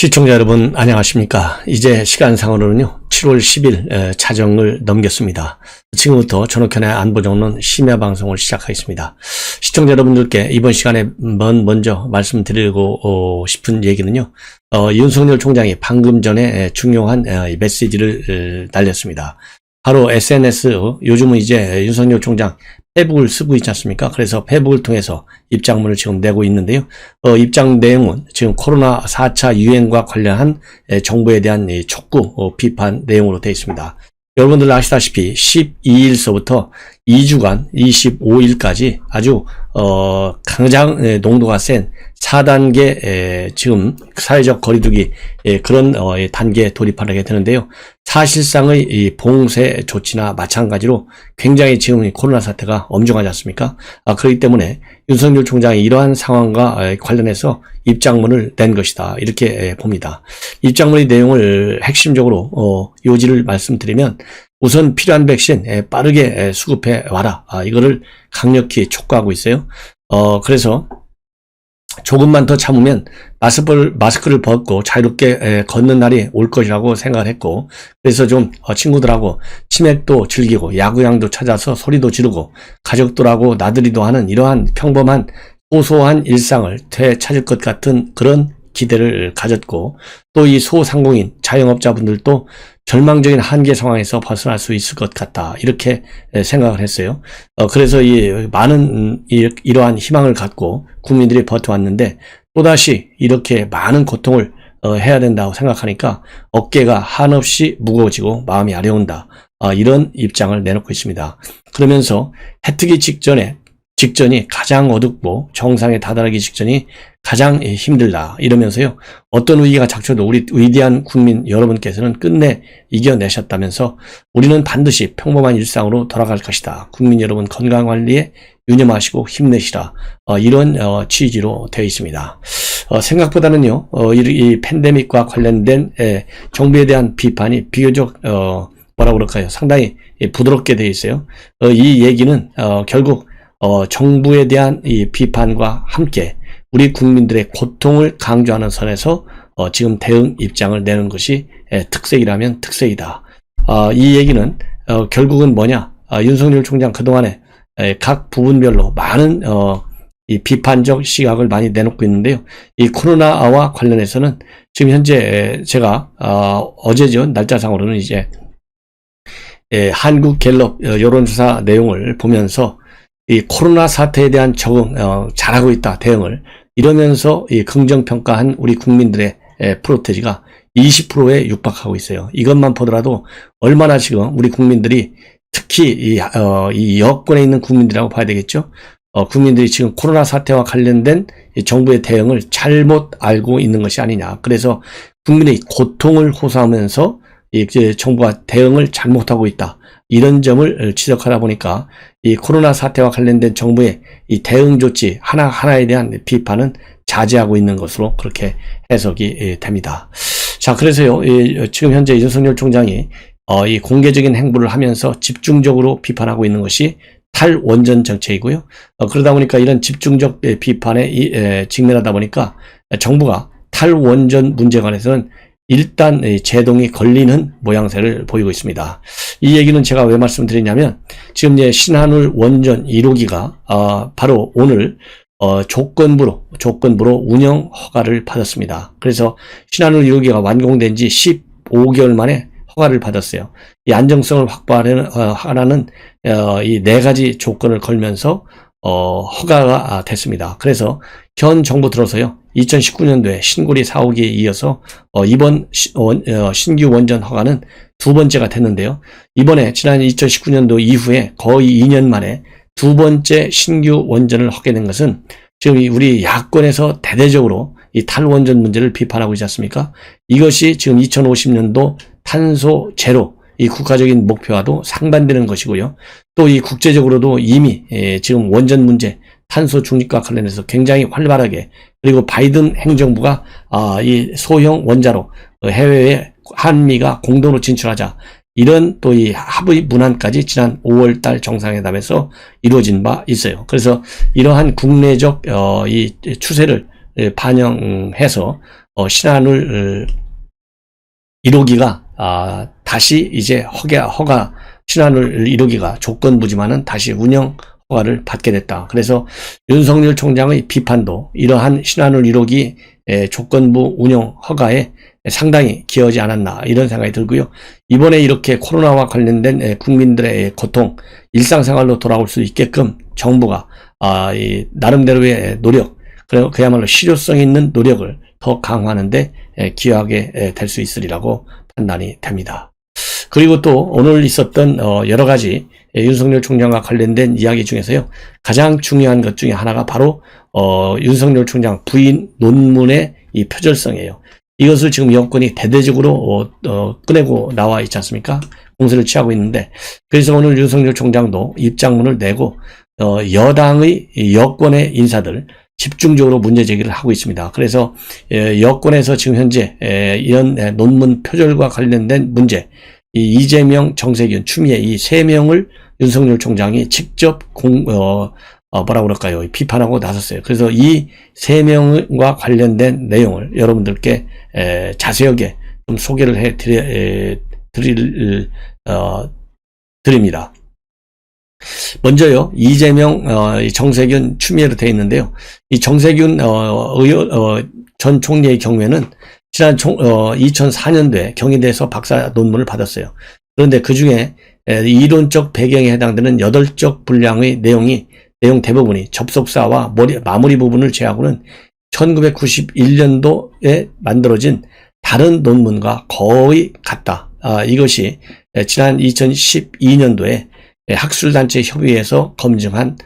시청자 여러분 안녕하십니까. 이제 시간상으로는요 7월 10일 자정을 넘겼습니다. 지금부터 전옥현의 안보정론 심야방송을 시작하겠습니다. 시청자 여러분들께 이번 시간에 먼저 말씀드리고 싶은 얘기는요, 윤석열 총장이 방금 전에 중요한 메시지를 날렸습니다. 바로 SNS, 요즘은 이제 윤석열 총장 페북을 쓰고 있지 않습니까? 그래서 페북을 통해서 입장문을 지금 내고 있는데요. 입장 내용은 지금 코로나 4차 유행과 관련한 정부에 대한 촉구 비판 내용으로 되어 있습니다. 여러분들 아시다시피 12일서부터 2주간 25일까지 아주 가장 농도가 센 4단계 지금 사회적 거리두기 그런 단계에 돌입하게 되는데요. 사실상의 이 봉쇄 조치나 마찬가지로 굉장히 지금 코로나 사태가 엄중하지 않습니까? 그렇기 때문에 윤석열 총장이 이러한 상황과 관련해서 입장문을 낸 것이다, 이렇게 봅니다. 입장문의 내용을 핵심적으로 요지를 말씀드리면, 우선 필요한 백신 빠르게 수급해 와라, 이거를 강력히 촉구하고 있어요. 그래서 조금만 더 참으면 마스크를 벗고 자유롭게 걷는 날이 올 것이라고 생각을 했고, 그래서 좀 친구들하고 치맥도 즐기고 야구장도 찾아서 소리도 지르고 가족들하고 나들이도 하는 이러한 평범한 소소한 일상을 되찾을 것 같은 그런 기대를 가졌고, 또 이 소상공인 자영업자분들도 절망적인 한계 상황에서 벗어날 수 있을 것 같다, 이렇게 생각을 했어요. 그래서 많은 이러한 희망을 갖고 국민들이 버텨왔는데, 또다시 이렇게 많은 고통을 해야 된다고 생각하니까 어깨가 한없이 무거워지고 마음이 아려온다, 이런 입장을 내놓고 있습니다. 그러면서 해뜨기 직전이 가장 어둡고 정상에 다다르기 직전이 가장 힘들다, 이러면서요, 어떤 위기가 닥쳐도 우리 위대한 국민 여러분께서는 끝내 이겨내셨다면서 우리는 반드시 평범한 일상으로 돌아갈 것이다, 국민 여러분 건강관리에 유념하시고 힘내시라, 이런 취지로 되어 있습니다. 생각보다는요, 이 팬데믹과 관련된 정부에 대한 비판이 비교적 뭐라고 그럴까요, 상당히 부드럽게 되어 있어요. 이 얘기는 결국 정부에 대한 이 비판과 함께 우리 국민들의 고통을 강조하는 선에서 지금 대응 입장을 내는 것이 특색이라면 특색이다. 이 얘기는 결국은 뭐냐, 윤석열 총장 그동안에 각 부분별로 많은 이 비판적 시각을 많이 내놓고 있는데요. 이 코로나와 관련해서는 지금 현재 제가 어제죠, 날짜상으로는 이제 한국갤럽 여론조사 내용을 보면서 이 코로나 사태에 대한 적응 잘하고 있다, 대응을, 이러면서 이 긍정평가한 우리 국민들의 프로테지가 20%에 육박하고 있어요. 이것만 보더라도 얼마나 지금 우리 국민들이, 특히 이 여권에 있는 국민들이라고 봐야 되겠죠. 국민들이 지금 코로나 사태와 관련된 정부의 대응을 잘못 알고 있는 것이 아니냐. 그래서 국민의 고통을 호소하면서 이제 정부가 대응을 잘못하고 있다, 이런 점을 지적하다 보니까 이 코로나 사태와 관련된 정부의 이 대응 조치 하나하나에 대한 비판은 자제하고 있는 것으로 그렇게 해석이 됩니다. 자, 그래서요, 지금 현재 윤석열 총장이 이 공개적인 행보를 하면서 집중적으로 비판하고 있는 것이 탈원전 정책이고요. 그러다 보니까 이런 집중적 비판에 직면하다 보니까 정부가 탈원전 문제에 관해서는 일단 제동이 걸리는 모양새를 보이고 있습니다. 이 얘기는 제가 왜 말씀드리냐면, 지금 이제 신한울 원전 1호기가 바로 오늘 조건부로 운영 허가를 받았습니다. 그래서 신한울 1호기가 완공된 지 15개월 만에 허가를 받았어요. 이 안정성을 확보하는 이 4가지 조건을 걸면서 허가가 됐습니다. 그래서 현 정부 들어서요, 2019년도에 신고리 4호기에 이어서 이번 신규 원전 허가는 2번째가 됐는데요. 이번에 지난 2019년도 이후에 거의 2년 만에 2번째 신규 원전을 하게 된 것은, 지금 우리 야권에서 대대적으로 이 탈원전 문제를 비판하고 있지 않습니까? 이것이 지금 2050년도 탄소 제로, 이 국가적인 목표와도 상반되는 것이고요. 또 이 국제적으로도 이미 지금 원전 문제, 탄소 중립과 관련해서 굉장히 활발하게, 그리고 바이든 행정부가 이 소형 원자로 해외에 한미가 공동으로 진출하자, 이런 또 이 합의 문안까지 지난 5월달 정상회담에서 이루어진 바 있어요. 그래서 이러한 국내적 이 추세를 반영해서 신한울 1호기가 다시 이제 신한울 1호기가 조건부지만은 다시 운영 허가를 받게 됐다. 그래서 윤석열 총장의 비판도 이러한 신한울 1호기 조건부 운영 허가에 상당히 기여하지 않았나 이런 생각이 들고요. 이번에 이렇게 코로나와 관련된 국민들의 고통, 일상생활로 돌아올 수 있게끔 정부가 나름대로의 노력, 그야말로 실효성 있는 노력을 더 강화하는데 기여하게 될 수 있으리라고 판단이 됩니다. 그리고 또 오늘 있었던 여러 가지 윤석열 총장과 관련된 이야기 중에서요, 가장 중요한 것 중에 하나가 바로 윤석열 총장 부인 논문의 이 표절성이에요. 이것을 지금 여권이 대대적으로 꺼내고 나와 있지 않습니까? 공세를 취하고 있는데, 그래서 오늘 윤석열 총장도 입장문을 내고 여당의 여권의 인사들 집중적으로 문제 제기를 하고 있습니다. 그래서 여권에서 지금 현재 이런 논문 표절과 관련된 문제, 이재명, 정세균, 추미애 이 세 명을 윤석열 총장이 직접 뭐라 그럴까요? 비판하고 나섰어요. 그래서 이 세 명과 관련된 내용을 여러분들께 자세하게 좀 소개를 해 드립니다. 먼저요, 이재명, 정세균, 추미애로 되어 있는데요. 이 정세균 전 총리의 경우에는 지난 2004년도에 경희대에서 박사 논문을 받았어요. 그런데 그 중에 이론적 배경에 해당되는 8쪽 분량의 내용 대부분이 접속사와 마무리 부분을 제외하고는 1991년도에 만들어진 다른 논문과 거의 같다. 이것이 지난 2012년도에 학술단체 협의회에서 검증한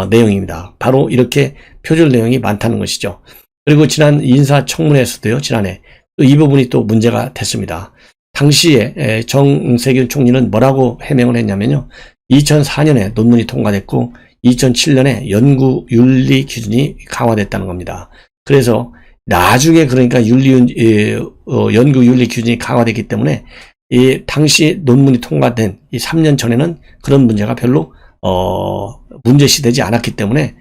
내용입니다. 바로 이렇게 표절 내용이 많다는 것이죠. 그리고 지난 인사청문회에서도요, 지난해 또 이 부분이 또 문제가 됐습니다. 당시에 정세균 총리는 뭐라고 해명을 했냐면요, 2004년에 논문이 통과됐고 2007년에 연구윤리 기준이 강화됐다는 겁니다. 그래서 나중에 그러니까 연구윤리 기준이 강화됐기 때문에 이 당시 논문이 통과된 이 3년 전에는 그런 문제가 별로 문제시되지 않았기 때문에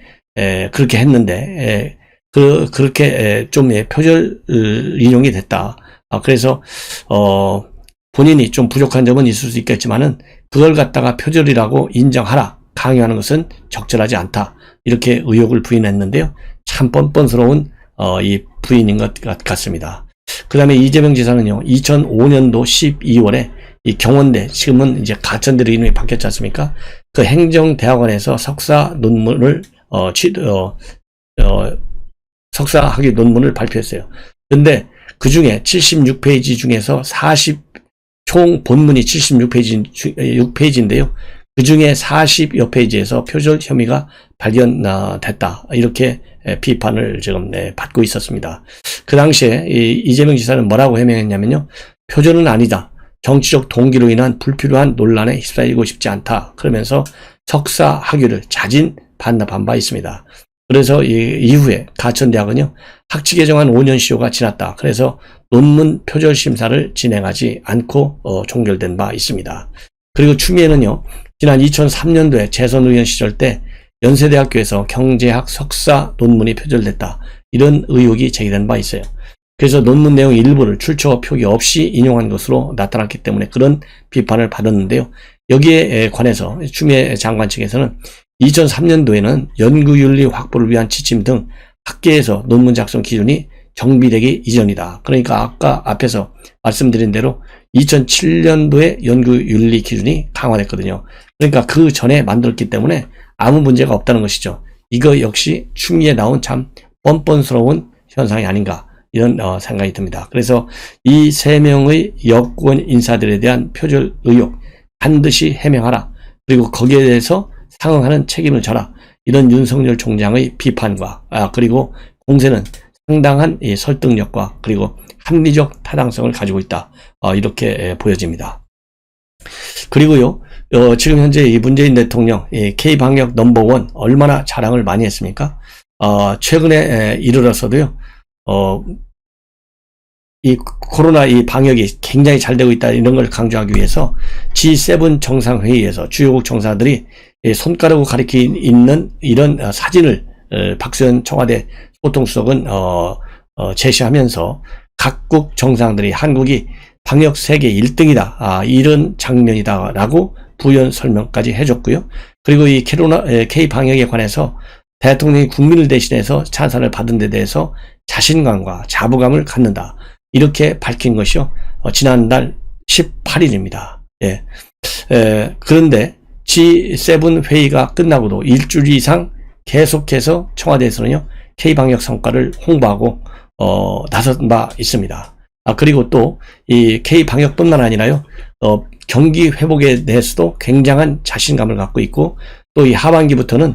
그렇게 했는데 그렇게 좀 표절 인용이 됐다. 그래서 본인이 좀 부족한 점은 있을 수 있겠지만은 그걸 갖다가 표절이라고 인정하라, 강요하는 것은 적절하지 않다, 이렇게 의혹을 부인했는데요. 참 뻔뻔스러운 이 부인인 것 같습니다. 그 다음에 이재명 지사는요, 2005년도 12월에 이 경원대, 지금은 이제 가천대로 이름이 바뀌었지 않습니까? 그 행정대학원에서 석사 논문을 석사학위 논문을 발표했어요. 근데 그 중에 76페이지 중에서 총 본문이 76페이지인데요. 그 중에 40여 페이지에서 표절 혐의가 발견됐다. 이렇게 비판을 지금 받고 있었습니다. 그 당시에 이재명 지사는 뭐라고 해명했냐면요, 표절은 아니다, 정치적 동기로 인한 불필요한 논란에 휩싸이고 싶지 않다, 그러면서 석사 학위를 자진 반납한 바 있습니다. 그래서 이후에 가천대학은요, 학칙 개정안 5년 시효가 지났다, 그래서 논문 표절 심사를 진행하지 않고 종결된 바 있습니다. 그리고 추미애는요, 지난 2003년도에 재선 의원 시절 때 연세대학교에서 경제학 석사 논문이 표절됐다, 이런 의혹이 제기된 바 있어요. 그래서 논문 내용 일부를 출처 표기 없이 인용한 것으로 나타났기 때문에 그런 비판을 받았는데요. 여기에 관해서 추미애 장관 측에서는 2003년도에는 연구윤리 확보를 위한 지침 등 학계에서 논문 작성 기준이 정비되기 이전이다. 그러니까 아까 앞에서 말씀드린 대로 2007년도에 연구윤리 기준이 강화됐거든요. 그러니까 그 전에 만들었기 때문에 아무 문제가 없다는 것이죠. 이거 역시 추미애 나온 참 뻔뻔스러운 현상이 아닌가, 이런 생각이 듭니다. 그래서 이 세 명의 여권 인사들에 대한 표절 의혹 반드시 해명하라, 그리고 거기에 대해서 상응하는 책임을 져라, 이런 윤석열 총장의 비판과 그리고 공세는 상당한 이 설득력과 그리고 합리적 타당성을 가지고 있다, 이렇게 보여집니다. 그리고요, 지금 현재 이 문재인 대통령 K방역 넘버원 얼마나 자랑을 많이 했습니까? 최근에 이르러서도요, 이 코로나 이 방역이 굉장히 잘 되고 있다, 이런 걸 강조하기 위해서 G7 정상회의에서 주요국 정상들이 손가락으로 가리켜 있는 이런 사진을 박수현 청와대 소통수석은 제시하면서 각국 정상들이 한국이 방역 세계 1등이다. 이런 장면이다라고 부연 설명까지 해줬고요. 그리고 이 K 방역에 관해서 대통령이 국민을 대신해서 찬사를 받은 데 대해서 자신감과 자부감을 갖는다. 이렇게 밝힌 것이요. 지난달 18일입니다. 예. 그런데 G7 회의가 끝나고도 일주일 이상 계속해서 청와대에서는요, K방역 성과를 홍보하고, 나선 바 있습니다. 그리고 또, 이 K방역뿐만 아니라요, 경기 회복에 대해서도 굉장한 자신감을 갖고 있고, 또 이 하반기부터는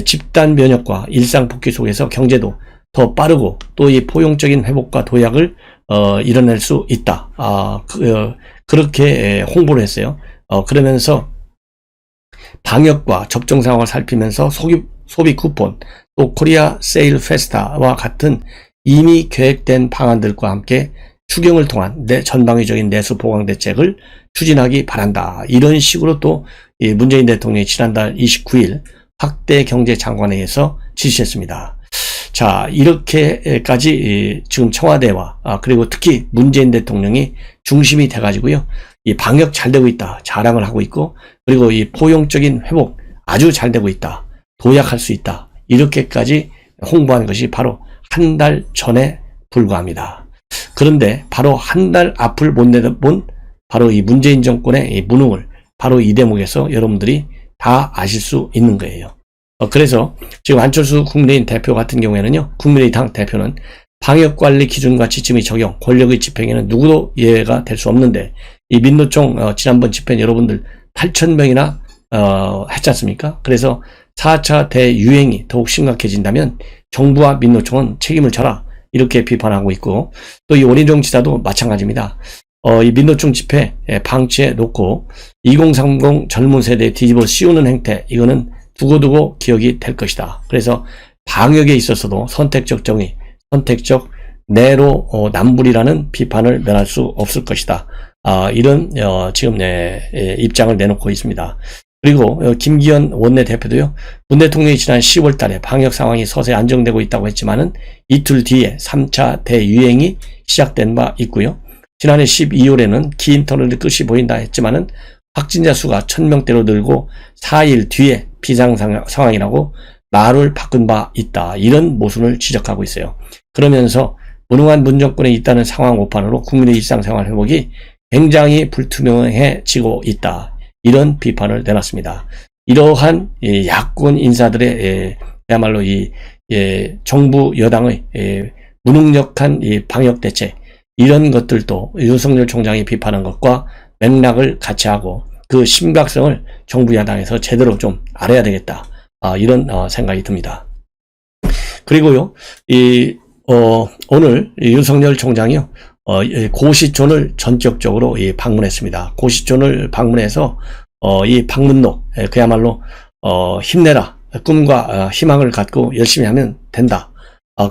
집단 면역과 일상 복귀 속에서 경제도 더 빠르고, 또 이 포용적인 회복과 도약을, 이뤄낼 수 있다. 그렇게 홍보를 했어요. 그러면서 방역과 접종 상황을 살피면서 소비 쿠폰, 또 코리아 세일 페스타와 같은 이미 계획된 방안들과 함께 추경을 통한 전방위적인 내수 보강 대책을 추진하기 바란다. 이런 식으로 또 문재인 대통령이 지난달 29일 확대 경제장관회의에서 지시했습니다. 자, 이렇게까지 지금 청와대와 그리고 특히 문재인 대통령이 중심이 돼가지고요, 이 방역 잘 되고 있다 자랑을 하고 있고, 그리고 이 포용적인 회복 아주 잘 되고 있다, 도약할 수 있다, 이렇게까지 홍보한 것이 바로 한 달 전에 불과합니다. 그런데 바로 한 달 앞을 못 내다본 바로 이 문재인 정권의 이 무능을 바로 이 대목에서 여러분들이 다 아실 수 있는 거예요. 그래서 지금 안철수 국민의힘 대표 같은 경우에는요, 국민의당 대표는 방역관리 기준과 지침의 적용, 권력의 집행에는 누구도 예외가 될 수 없는데, 이 민노총 지난번 집회는 여러분들 8,000명이나 했지 않습니까? 그래서 4차 대유행이 더욱 심각해진다면 정부와 민노총은 책임을 져라, 이렇게 비판하고 있고, 또 이 원희룡 지사도 마찬가지입니다. 이 민노총 집회 방치해 놓고 2030 젊은 세대에 뒤집어 씌우는 행태, 이거는 두고두고 기억이 될 것이다. 그래서 방역에 있어서도 선택적 정의, 선택적 내로 남불이라는 비판을 면할 수 없을 것이다. 이런 지금 입장을 내놓고 있습니다. 그리고 김기현 원내대표도요, 문 대통령이 지난 10월 달에 방역 상황이 서서히 안정되고 있다고 했지만은 이틀 뒤에 3차 대유행이 시작된 바 있고요. 지난해 12월에는 긴 터널의 끝이 보인다 했지만은 확진자 수가 1000명대로 늘고 4일 뒤에 비상 상황이라고 말을 바꾼 바 있다. 이런 모순을 지적하고 있어요. 그러면서 무능한 문정권에 있다는 상황 오판으로 국민의 일상생활 회복이 굉장히 불투명해지고 있다. 이런 비판을 내놨습니다. 이러한 야권 인사들의 그야말로 정부 여당의 무능력한 방역 대책, 이런 것들도 윤석열 총장이 비판한 것과 맥락을 같이 하고 그 심각성을 정부 야당에서 제대로 좀 알아야 되겠다. 이런 생각이 듭니다. 그리고요, 오늘 윤석열 총장이요, 고시촌을 전격적으로 방문했습니다. 고시촌을 방문해서 이 방문록, 그야말로 힘내라, 꿈과 희망을 갖고 열심히 하면 된다.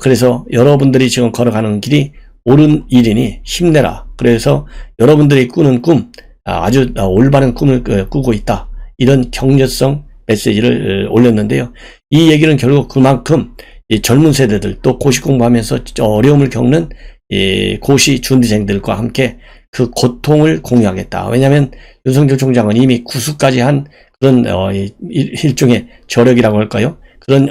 그래서 여러분들이 지금 걸어가는 길이 옳은 일이니 힘내라. 그래서 여러분들이 꾸는 꿈, 아주 올바른 꿈을 꾸고 있다. 이런 격려성 메시지를 올렸는데요. 이 얘기는 결국 그만큼 이 젊은 세대들, 또 고시 공부하면서 어려움을 겪는 이 고시 준비생들과 함께 그 고통을 공유하겠다. 왜냐하면 윤석열 총장은 이미 구수까지 한 그런 일종의 저력이라고 할까요? 그런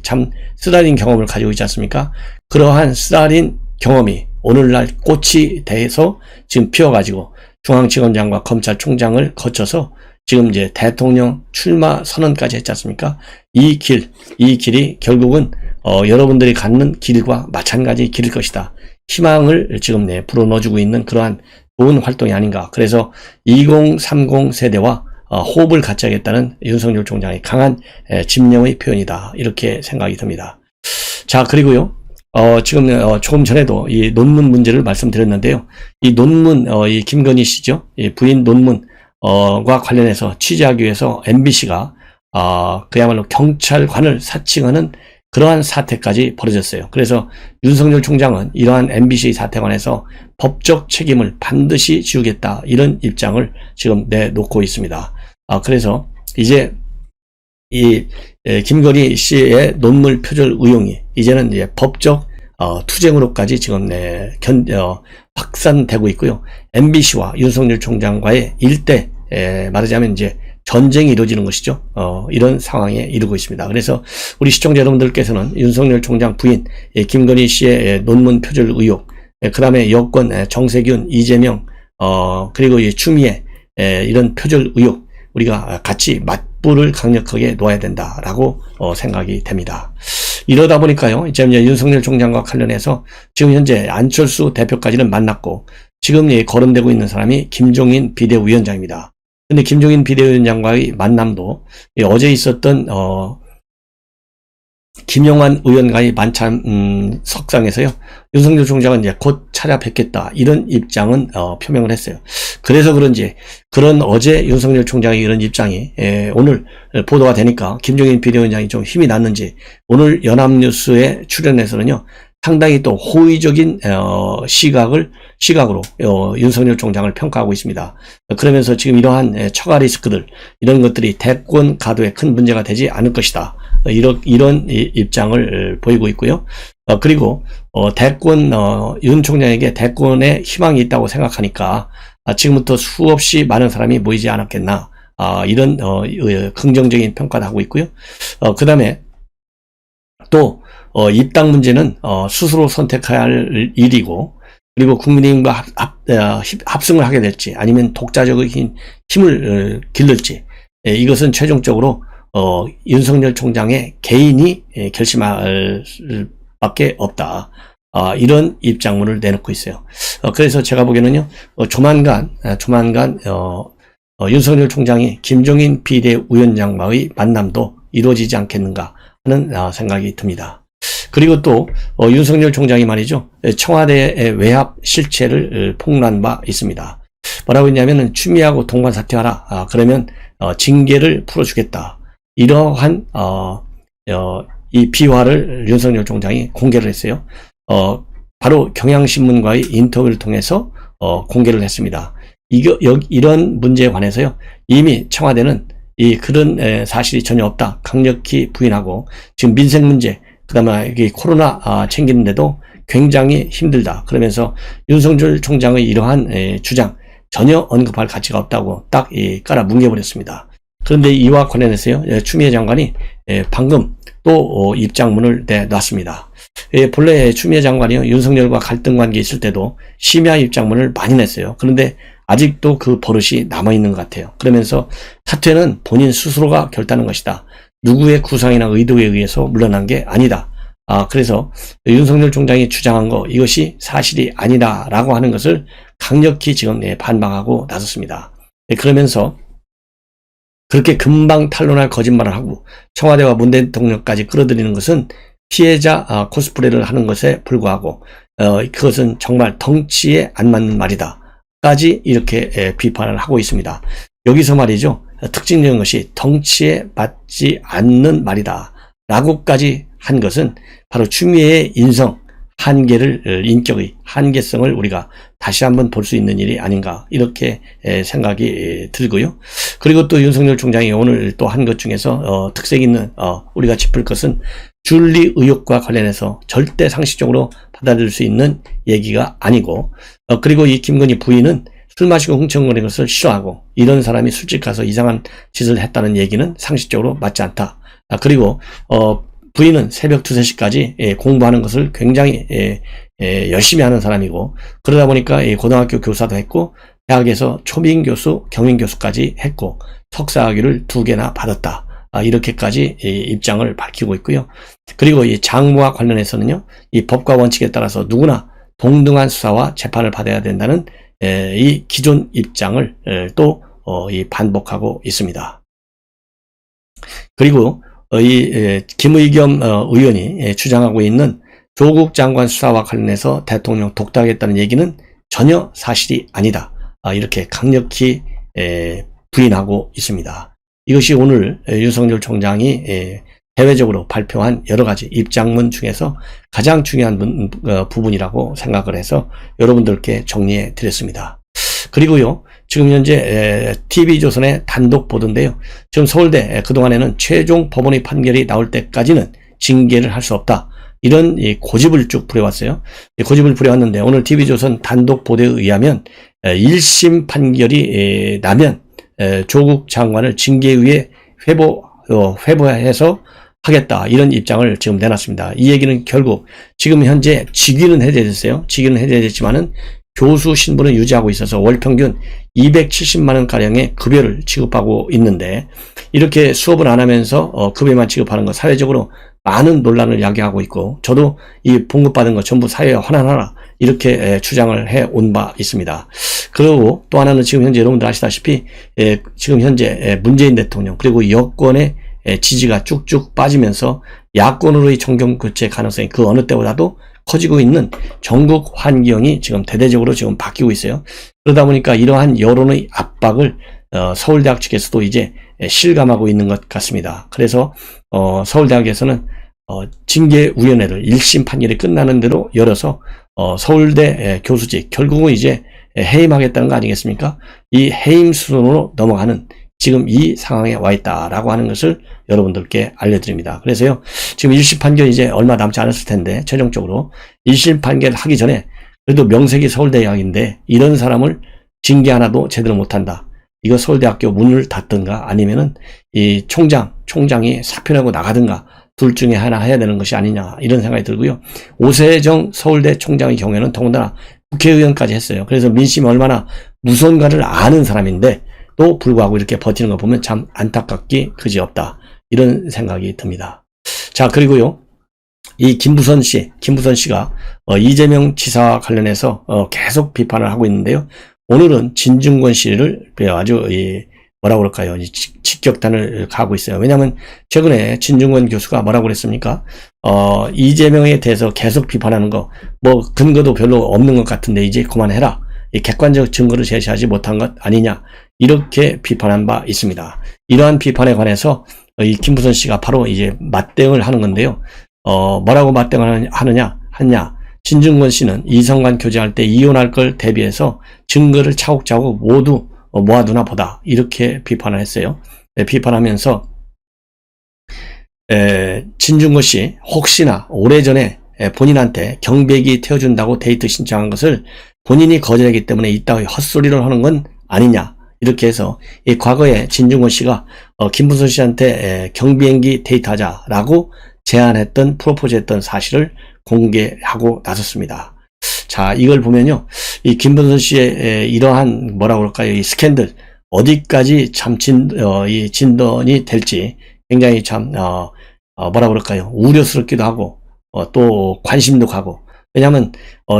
참 쓰라린 경험을 가지고 있지 않습니까? 그러한 쓰라린 경험이 오늘날 꽃이 돼서 지금 피어가지고 중앙지검장과 검찰총장을 거쳐서 지금 이제 대통령 출마 선언까지 했지 않습니까? 이 길이 결국은 여러분들이 갖는 길과 마찬가지 길일 것이다. 희망을 지금 불어넣어주고 있는 그러한 좋은 활동이 아닌가. 그래서 2030 세대와 호흡을 갖춰야겠다는 윤석열 총장의 강한 집념의 표현이다. 이렇게 생각이 듭니다. 자, 그리고요, 지금 조금 전에도 이 논문 문제를 말씀드렸는데요. 이 논문, 이 김건희 씨죠. 이 부인 논문과 관련해서 취재하기 위해서 MBC가 그야말로 경찰관을 사칭하는 그러한 사태까지 벌어졌어요. 그래서 윤석열 총장은 이러한 MBC 사태 관해서 법적 책임을 반드시 지우겠다, 이런 입장을 지금 내놓고 있습니다. 그래서 이제 김건희 씨의 논문 표절 의혹이 이제는 이제 법적 투쟁으로까지 지금 확산되고 있고요. MBC와 윤석열 총장과의 일대 말하자면 이제 전쟁이 이루어지는 것이죠. 이런 상황에 이르고 있습니다. 그래서 우리 시청자 여러분들께서는 윤석열 총장 부인 김건희 씨의 논문 표절 의혹, 그 다음에 여권 정세균, 이재명, 그리고 이 추미애 이런 표절 의혹 우리가 같이 맞불을 강력하게 놓아야 된다라고 생각이 됩니다. 이러다 보니까요, 이제 윤석열 총장과 관련해서 지금 현재 안철수 대표까지는 만났고 지금 거론되고 있는 사람이 김종인 비대위원장입니다. 근데 김종인 비대위원장과의 만남도 어제 있었던 김영환 의원과의 만찬 석상에서요, 윤석열 총장은 이제 곧 찾아뵙겠다 이런 입장은 표명을 했어요. 그래서 그런지 그런 어제 윤석열 총장의 이런 입장이 오늘 보도가 되니까 김종인 비대위원장이 좀 힘이 났는지 오늘 연합뉴스에 출연해서는요, 상당히 또 호의적인 시각으로 윤석열 총장을 평가하고 있습니다. 그러면서 지금 이러한 처가 리스크들 이런 것들이 대권 가도에 큰 문제가 되지 않을 것이다. 이런 입장을 보이고 있고요. 그리고 대권 윤 총장에게 대권에 희망이 있다고 생각하니까 지금부터 수없이 많은 사람이 모이지 않았겠나, 이런 긍정적인 평가를 하고 있고요. 그 다음에 또 입당 문제는 스스로 선택해야 할 일이고, 그리고 국민의힘과 합승을 하게 될지 아니면 독자적인 힘을 기를지, 이것은 최종적으로 윤석열 총장의 개인이 결심할 밖에 없다. 이런 입장문을 내놓고 있어요. 그래서 제가 보기에는요, 조만간 윤석열 총장이 김종인 비대위원장과의 만남도 이루어지지 않겠는가 하는 생각이 듭니다. 그리고 또 윤석열 총장이 말이죠, 청와대의 외압 실체를 폭로한 바 있습니다. 뭐라고 했냐면은 추미애하고 동반 사퇴하라. 그러면 징계를 풀어주겠다. 이러한 이 비화를 윤석열 총장이 공개를 했어요. 바로 경향신문과의 인터뷰를 통해서 공개를 했습니다. 이런 문제에 관해서요, 이미 청와대는 그런 사실이 전혀 없다 강력히 부인하고, 지금 민생 문제, 그 다음에 코로나 챙기는데도 굉장히 힘들다 그러면서 윤석열 총장의 이러한 주장 전혀 언급할 가치가 없다고 딱 깔아 뭉개버렸습니다. 그런데 이와 관련해서요, 추미애 장관이 방금 또 입장문을 내놨습니다. 본래 추미애 장관이요, 윤석열과 갈등 관계에 있을 때도 심야 입장문을 많이 냈어요. 그런데 아직도 그 버릇이 남아있는 것 같아요. 그러면서 사퇴는 본인 스스로가 결단한 것이다. 누구의 구상이나 의도에 의해서 물러난 게 아니다. 그래서 윤석열 총장이 주장한 거 이것이 사실이 아니다라고 하는 것을 강력히 지금 반박하고 나섰습니다. 그러면서 그렇게 금방 탄론할 거짓말을 하고 청와대와 문 대통령까지 끌어들이는 것은 피해자 코스프레를 하는 것에 불과하고 그것은 정말 덩치에 안 맞는 말이다 까지 이렇게 비판을 하고 있습니다. 여기서 말이죠, 특징적인 것이 덩치에 맞지 않는 말이다 라고까지 한 것은 바로 추미애의 인격의 한계성을 우리가 다시 한번 볼 수 있는 일이 아닌가, 이렇게 생각이 들고요. 그리고 또 윤석열 총장이 오늘 또 한 것 중에서 특색 있는 우리가 짚을 것은 줄리 의혹과 관련해서 절대 상식적으로 받아들일 수 있는 얘기가 아니고, 그리고 이 김건희 부인은 술 마시고 흥청거리는 것을 싫어하고 이런 사람이 술집 가서 이상한 짓을 했다는 얘기는 상식적으로 맞지 않다. 그리고 부인은 새벽 2, 3시까지 공부하는 것을 굉장히 열심히 하는 사람이고, 그러다 보니까 고등학교 교사도 했고 대학에서 초빙 교수, 경영 교수까지 했고 석사학위를 2개나 받았다. 이렇게까지 입장을 밝히고 있고요. 그리고 이 장모와 관련해서는요, 이 법과 원칙에 따라서 누구나 동등한 수사와 재판을 받아야 된다는 이 기존 입장을 또 반복하고 있습니다. 그리고 이 김의겸 의원이 주장하고 있는 조국 장관 수사와 관련해서 대통령 독다하겠다는 얘기는 전혀 사실이 아니다. 이렇게 강력히 부인하고 있습니다. 이것이 오늘 윤석열 총장이 대외적으로 발표한 여러 가지 입장문 중에서 가장 중요한 부분이라고 생각을 해서 여러분들께 정리해 드렸습니다. 그리고요, 지금 현재 TV조선의 단독 보도인데요. 지금 서울대 그동안에는 최종 법원의 판결이 나올 때까지는 징계를 할 수 없다. 이런 고집을 쭉 부려왔어요. 고집을 부려왔는데 오늘 TV조선 단독 보도에 의하면 1심 판결이 나면 조국 장관을 징계위에 회부해서 하겠다. 이런 입장을 지금 내놨습니다. 이 얘기는 결국 지금 현재 직위는 해제됐어요. 직위는 해제됐지만은 교수 신분을 유지하고 있어서 월 평균 270만 원가량의 급여를 지급하고 있는데, 이렇게 수업을 안 하면서 급여만 지급하는 거 사회적으로 많은 논란을 야기하고 있고, 저도 이 봉급받은 거 전부 사회에 환원하라 이렇게 주장을 해온 바 있습니다. 그리고 또 하나는 지금 현재 여러분들 아시다시피 지금 현재 문재인 대통령 그리고 여권의 지지가 쭉쭉 빠지면서 야권으로의 정권 교체 가능성이 그 어느 때보다도 커지고 있는 전국 환경이 지금 대대적으로 지금 바뀌고 있어요. 그러다 보니까 이러한 여론의 압박을 서울대학 측에서도 이제 실감하고 있는 것 같습니다. 그래서 서울대학에서는 징계위원회를 1심 판결이 끝나는 대로 열어서 서울대 교수직 결국은 이제 해임하겠다는 거 아니겠습니까? 이 해임 수준으로 넘어가는 지금 이 상황에 와 있다라고 하는 것을 여러분들께 알려드립니다. 그래서요, 지금 1심 판결 이제 얼마 남지 않았을 텐데, 최종적으로 1심 판결 하기 전에 그래도 명색이 서울대학인데 이런 사람을 징계 하나도 제대로 못한다. 이거 서울대학교 문을 닫든가 아니면은 이 총장이 사표내고 나가든가 둘 중에 하나 해야 되는 것이 아니냐, 이런 생각이 들고요. 오세정 서울대 총장의 경우에는 더군다나 국회의원까지 했어요. 그래서 민심이 얼마나 무서운가를 아는 사람인데 또 불구하고 이렇게 버티는 거 보면 참 안타깝기 그지없다, 이런 생각이 듭니다. 자, 그리고요, 이 김부선 씨가 이재명 지사와 관련해서 계속 비판을 하고 있는데요. 오늘은 진중권 씨를 아주 뭐라고 그럴까요? 직격탄을 가하고 있어요. 왜냐하면 최근에 진중권 교수가 뭐라고 그랬습니까? 이재명에 대해서 계속 비판하는 거, 뭐 근거도 별로 없는 것 같은데 이제 그만해라. 이 객관적 증거를 제시하지 못한 것 아니냐, 이렇게 비판한 바 있습니다. 이러한 비판에 관해서 이 김부선 씨가 바로 이제 맞대응을 하는 건데요. 뭐라고 맞대응을 하느냐? 진중권 씨는 이성간 교제할 때 이혼할 걸 대비해서 증거를 차곡차곡 모두 모아두나 보다, 이렇게 비판을 했어요. 비판하면서 진중권 씨 혹시나 오래전에 본인한테 경비액이 태워준다고 데이트 신청한 것을 본인이 거절하기 때문에 이따위 헛소리를 하는 건 아니냐, 이렇게 해서 이 과거에 진중권 씨가 김부선 씨한테 경비행기 데이트하자라고 제안했던, 프로포즈했던 사실을 공개하고 나섰습니다. 자, 이걸 보면요, 이 김부선 씨의 이러한 뭐라고 그럴까요, 이 스캔들 어디까지 참 이 진전이 될지 굉장히 참 뭐라고 그럴까요, 우려스럽기도 하고 또 관심도 가고. 왜냐하면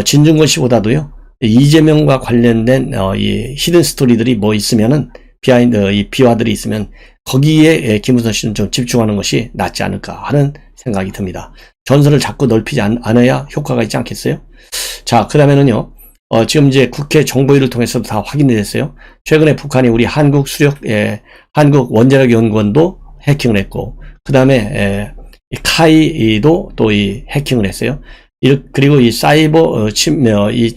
진중권 씨보다도요, 이재명과 관련된 이 히든 스토리들이 뭐 있으면은 비하인드, 이 비화들이 있으면 거기에 김부선 씨는 좀 집중하는 것이 낫지 않을까 하는 생각이 듭니다. 전선을 자꾸 넓히지 않아야 효과가 있지 않겠어요? 자, 그 다음에는요, 지금 이제 국회 정보위를 통해서도 다 확인이 됐어요. 최근에 북한이 우리 한국 원자력연구원도 해킹을 했고, 그 다음에 카이도 또 이 해킹을 했어요. 그리고 이 사이버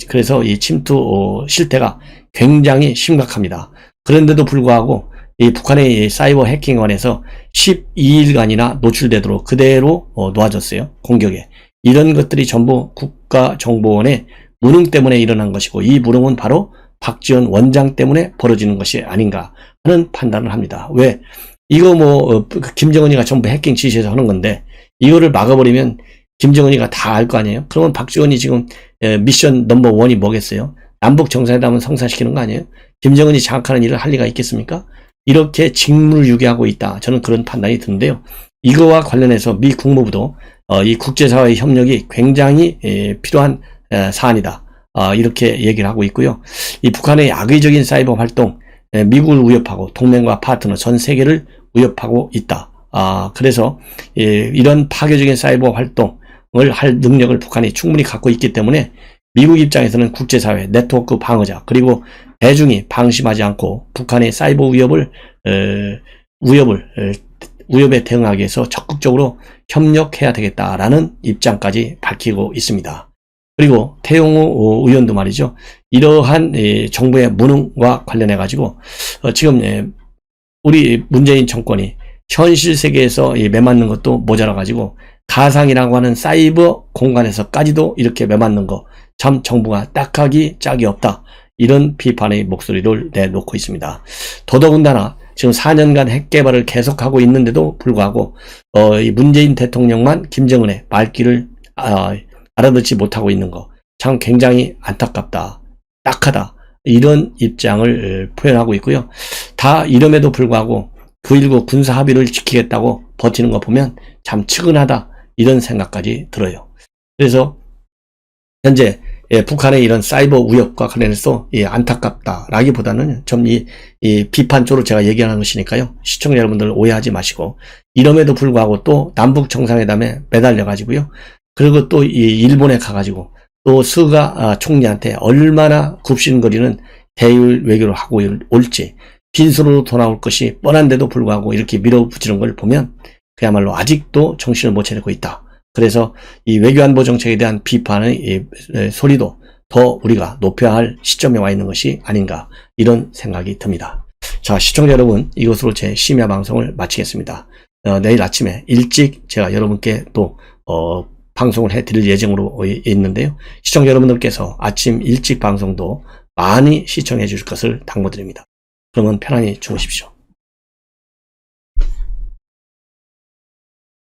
그래서 이 침투 실태가 굉장히 심각합니다. 그런데도 불구하고 이 북한의 사이버 해킹에 관해서 12일간이나 노출되도록 그대로 놓아졌어요. 공격에. 이런 것들이 전부 국가정보원의 무능 때문에 일어난 것이고, 이 무능은 바로 박지원 원장 때문에 벌어지는 것이 아닌가 하는 판단을 합니다. 왜? 이거 김정은이가 전부 해킹 지시해서 하는 건데 이거를 막아버리면 김정은이가 다 알 거 아니에요? 그러면 박지원이 지금 미션 넘버 원이 뭐겠어요? 남북 정상회담은 성사시키는 거 아니에요? 김정은이 장악하는 일을 할 리가 있겠습니까? 이렇게 직무유기하고 있다, 저는 그런 판단이 드는데요. 이거와 관련해서 미 국무부도 이 국제사회의 협력이 굉장히 필요한 사안이다, 이렇게 얘기를 하고 있고요. 이 북한의 악의적인 사이버 활동, 미국을 위협하고 동맹과 파트너 전 세계를 위협하고 있다. 그래서 이런 파괴적인 사이버 활동을 할 능력을 북한이 충분히 갖고 있기 때문에 미국 입장에서는 국제사회, 네트워크 방어자, 그리고 대중이 방심하지 않고 북한의 사이버 위협에 대응하기 위해서 적극적으로 협력해야 되겠다라는 입장까지 밝히고 있습니다. 그리고 태용호 의원도 말이죠. 이러한 정부의 무능과 관련해 가지고 지금 우리 문재인 정권이 현실 세계에서 매맞는 것도 모자라 가지고 가상이라고 하는 사이버 공간에서까지도 이렇게 매맞는 거 참 정부가 딱하기 짝이 없다. 이런 비판의 목소리를 내놓고 있습니다. 더더군다나 지금 4년간 핵 개발을 계속하고 있는데도 불구하고 이 문재인 대통령만 김정은의 말귀를 알아듣지 못하고 있는 거 참 굉장히 안타깝다. 딱하다. 이런 입장을 표현하고 있고요. 다 이름에도 불구하고 9.19 군사 합의를 지키겠다고 버티는 거 보면 참 측은하다. 이런 생각까지 들어요. 그래서 현재 북한의 이런 사이버 위협과 관련해서 안타깝다라기보다는 좀 이 비판 쪽으로 제가 얘기하는 것이니까요. 시청자 여러분들 오해하지 마시고 이름에도 불구하고 또 남북 정상회담에 매달려 가지고요. 그리고 또 이 일본에 가가지고 또 스가 총리한테 얼마나 굽신거리는 대일 외교를 하고 올지 빈손으로 돌아올 것이 뻔한데도 불구하고 이렇게 밀어붙이는 걸 보면 그야말로 아직도 정신을 못 차리고 있다. 그래서 이 외교안보 정책에 대한 비판의 소리도 더 우리가 높여야 할 시점에 와 있는 것이 아닌가 이런 생각이 듭니다. 자, 시청자 여러분, 이것으로 제 심야 방송을 마치겠습니다. 내일 아침에 일찍 제가 여러분께 또 방송을 해드릴 예정으로 있는데요. 시청자 여러분들께서 아침 일찍 방송도 많이 시청해 주실 것을 당부드립니다. 그러면 편안히 주무십시오.